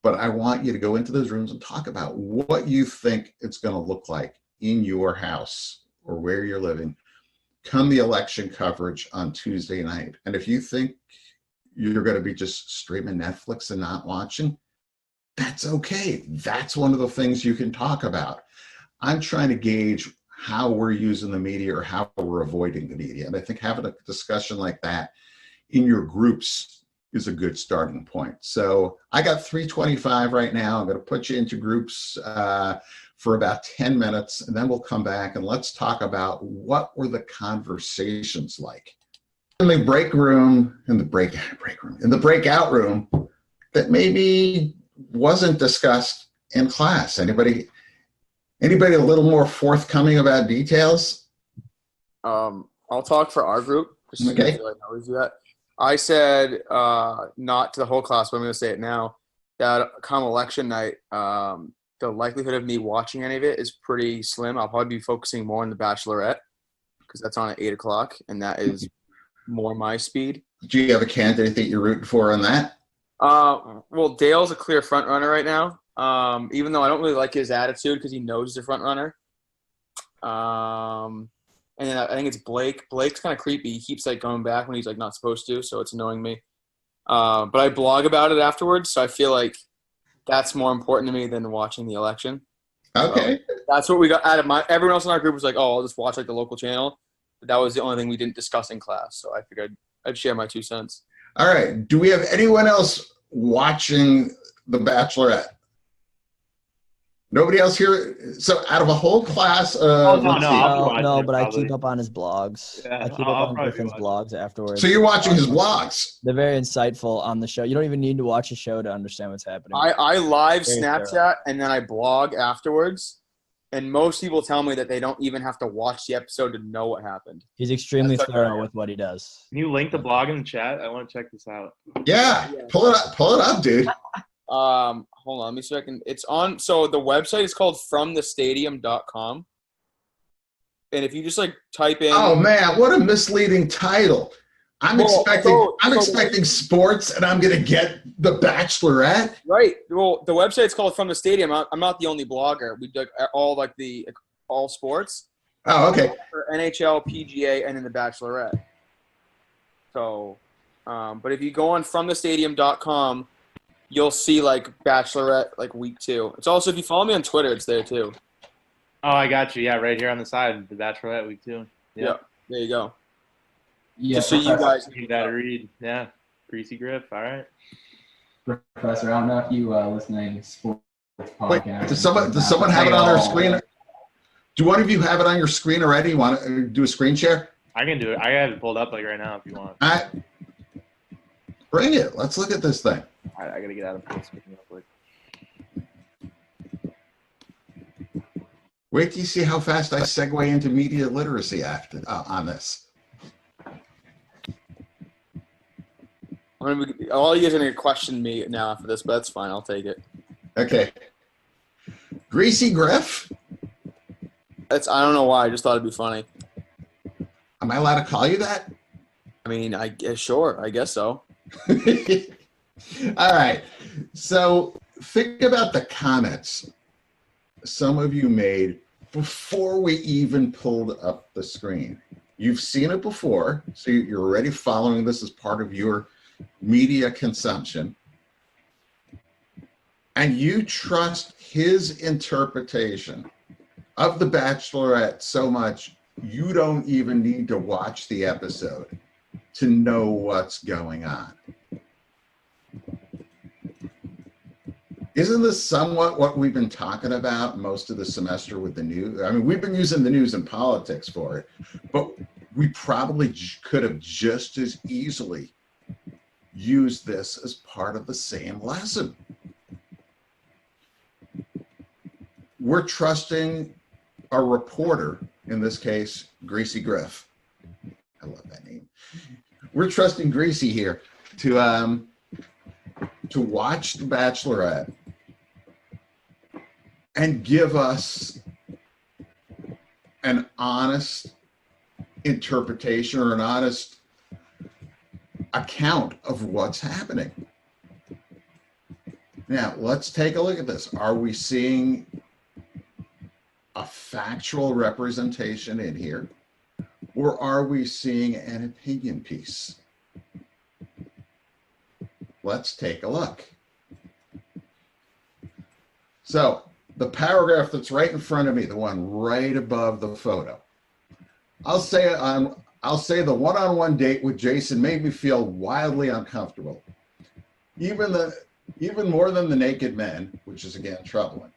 but I want you to go into those rooms and talk about what you think it's going to look like in your house or where you're living come the election coverage on Tuesday night. And if you think you're going to be just streaming Netflix and not watching, that's okay. That's one of the things you can talk about. I'm trying to gauge how we're using the media or how we're avoiding the media. And I think having a discussion like that in your groups is a good starting point. So I got 325 right now. I'm going to put you into groups for about 10 minutes, and then we'll come back and let's talk about what were the conversations like in the break room, in the breakout room that maybe wasn't discussed in class. Anybody a little more forthcoming about details? I'll talk for our group. Okay. I always do that. I said not to the whole class, but I'm going to say it now, that come election night, the likelihood of me watching any of it is pretty slim. I'll probably be focusing more on The Bachelorette because that's on at 8 o'clock, and that is more my speed. Do you have a candidate that you're rooting for on that? Well, Dale's a clear front runner right now, even though I don't really like his attitude because he knows he's a front runner. And then I think it's Blake. Blake's kind of creepy. He keeps like going back when he's like not supposed to, so it's annoying me. But I blog about it afterwards, so I feel like that's more important to me than watching the election. Okay. So that's what we got out of everyone else in our group was like, oh, I'll just watch like the local channel. But that was the only thing we didn't discuss in class, so I figured I'd share my 2 cents. All right. Do we have anyone else watching The Bachelorette? Nobody else here? So out of a whole class of... No, but I keep up on his blogs. Yeah, I keep up on Griffin's blogs afterwards. So you're watching his blogs? They're very insightful on the show. You don't even need to watch a show to understand what's happening. I live Snapchat and then I blog afterwards. And most people tell me that they don't even have to watch the episode to know what happened. He's extremely thorough with what he does. Can you link the blog in the chat? I want to check this out. Yeah. Pull it up, dude. Hold on, let me see if I can. It's on. So the website is called FromTheStadium.com. And if you just like type in. Oh man, what a misleading title! I'm expecting sports, and I'm gonna get The Bachelorette. Right. Well, the website's called From the Stadium. I'm not the only blogger. We do all sports. Oh, okay. For NHL, PGA, and then The Bachelorette. So, but if you go on FromTheStadium.com, you'll see like Bachelorette like week 2. It's also, if you follow me on Twitter, it's there too. Oh, I got you. Yeah, right here on the side, The Bachelorette week 2. Yeah. There you go. Yeah, just so you guys need that to read. Yeah. Greasy Griff. All right. Professor, I don't know if you listen to any sports podcasts. Wait, does someone have it on their screen? Do one of you have it on your screen already? You want to do a screen share? I can do it. I have it pulled up like right now if you want. All right. Bring it. Let's look at this thing. All right, I got to get out of this real quick. Wait till you see how fast I segue into media literacy after on this. All you guys are going to question me now after this, but that's fine. I'll take it. Okay. Greasy Griff? I don't know why. I just thought it'd be funny. Am I allowed to call you that? I mean, I guess, sure. I guess so. All right. So think about the comments some of you made before we even pulled up the screen. You've seen it before, so you're already following this as part of your media consumption. And you trust his interpretation of The Bachelorette so much, you don't even need to watch the episode to know what's going on. Isn't this somewhat what we've been talking about most of the semester with the news? I mean, we've been using the news and politics for it, but we probably could have just as easily used this as part of the same lesson. We're trusting a reporter, in this case, Greasy Griff. I love that name. We're trusting Greasy here to watch The Bachelorette and give us an honest interpretation or an honest account of what's happening. Now, let's take a look at this. Are we seeing a factual representation in here, or are we seeing an opinion piece? Let's take a look. So the paragraph that's right in front of me, the one right above the photo, I'll say the one-on-one date with Jason made me feel wildly uncomfortable. Even more than the naked men, which is again troubling.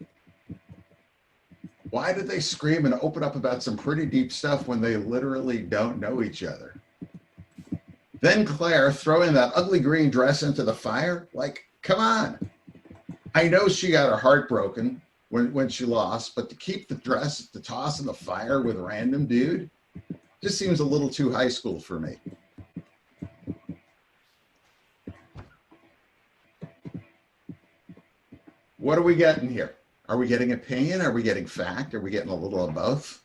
Why did they scream and open up about some pretty deep stuff when they literally don't know each other? Then Claire throwing that ugly green dress into the fire? Like, come on. I know she got her heart broken when she lost, but to keep the dress to toss in the fire with a random dude just seems a little too high school for me. What are we getting here? Are we getting opinion? Are we getting fact? Are we getting a little of both?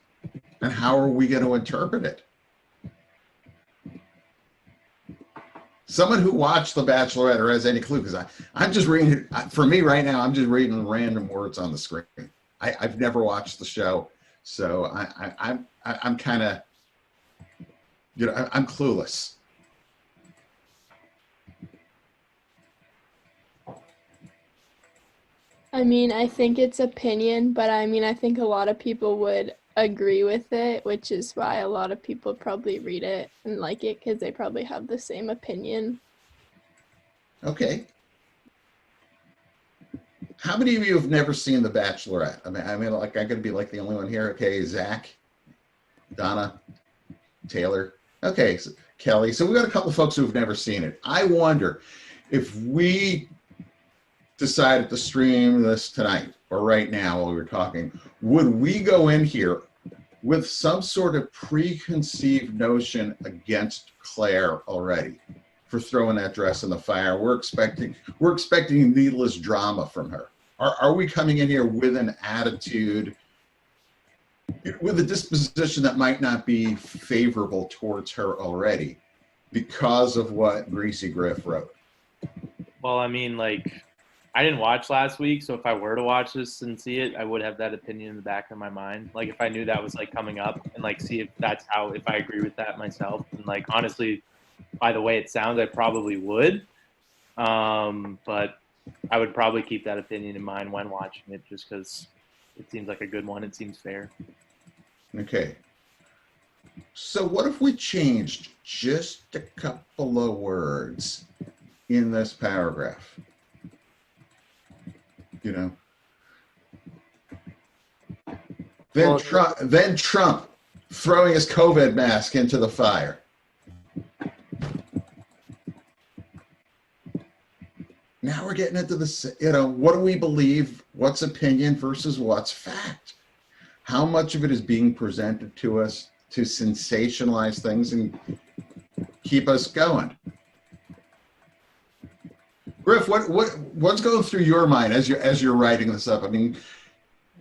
And how are we going to interpret it? Someone who watched The Bachelorette or has any clue, because I'm just reading, for me right now, I'm just reading random words on the screen. I've never watched the show, so I'm kind of, I'm clueless. I mean, I think it's opinion, but I mean, I think a lot of people would agree with it, which is why a lot of people probably read it and like it because they probably have the same opinion. Okay. How many of you have never seen The Bachelorette? I mean, like I'm gonna be like the only one here. Okay, Zach, Donna, Taylor. Okay, so Kelly. So we got a couple of folks who've never seen it. I wonder if we decided to stream this tonight or right now while we were talking, would we go in here with some sort of preconceived notion against Claire already for throwing that dress in the fire? We're expecting needless drama from her. Are we coming in here with an attitude, with a disposition that might not be favorable towards her already because of what Greasy Griff wrote? Well, I mean, like, I didn't watch last week, so if I were to watch this and see it, I would have that opinion in the back of my mind. Like, if I knew that was like coming up, and like see if I agree with that myself. And like, honestly, by the way it sounds, I probably would. But I would probably keep that opinion in mind when watching it, just because it seems like a good one. It seems fair. Okay. So what if we changed just a couple of words in this paragraph? Then Trump throwing his COVID mask into the fire. Now we're getting into this, what do we believe? What's opinion versus what's fact? How much of it is being presented to us to sensationalize things and keep us going? Griff, what's going through your mind as you're writing this up? I mean,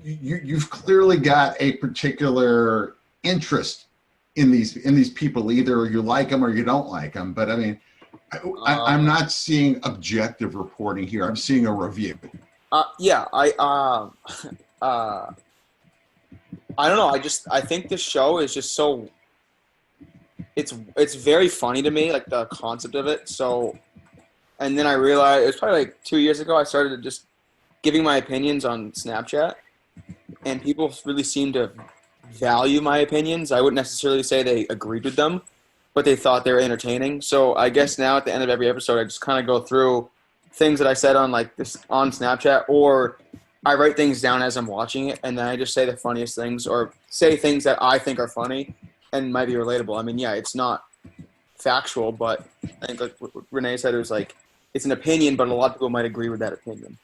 you've clearly got a particular interest in these people. Either you like them or you don't like them. But I mean, I'm not seeing objective reporting here. I'm seeing a review. Yeah, I don't know. I think this show is just so. It's very funny to me, like the concept of it. So. And then I realized, it was probably like 2 years ago, I started just giving my opinions on Snapchat. And people really seem to value my opinions. I wouldn't necessarily say they agreed with them, but they thought they were entertaining. So I guess now at the end of every episode, I just kind of go through things that I said on like this on Snapchat, or I write things down as I'm watching it, and then I just say the funniest things or say things that I think are funny and might be relatable. I mean, yeah, it's not factual, but I think like what Renee said, it was like, it's an opinion, but a lot of people might agree with that opinion.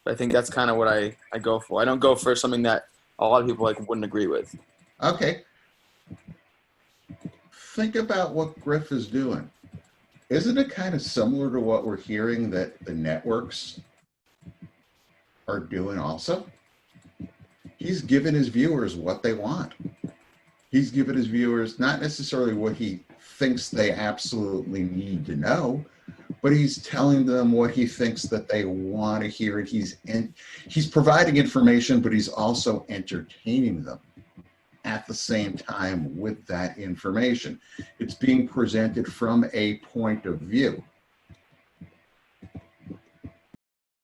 But I think that's kind of what I go for. I don't go for something that a lot of people like wouldn't agree with. Okay. Think about what Griff is doing. Isn't it kind of similar to what we're hearing that the networks are doing also? He's giving his viewers what they want. He's giving his viewers not necessarily what he thinks they absolutely need to know, but he's telling them what he thinks that they want to hear. And he's providing information, but he's also entertaining them at the same time with that information. It's being presented from a point of view.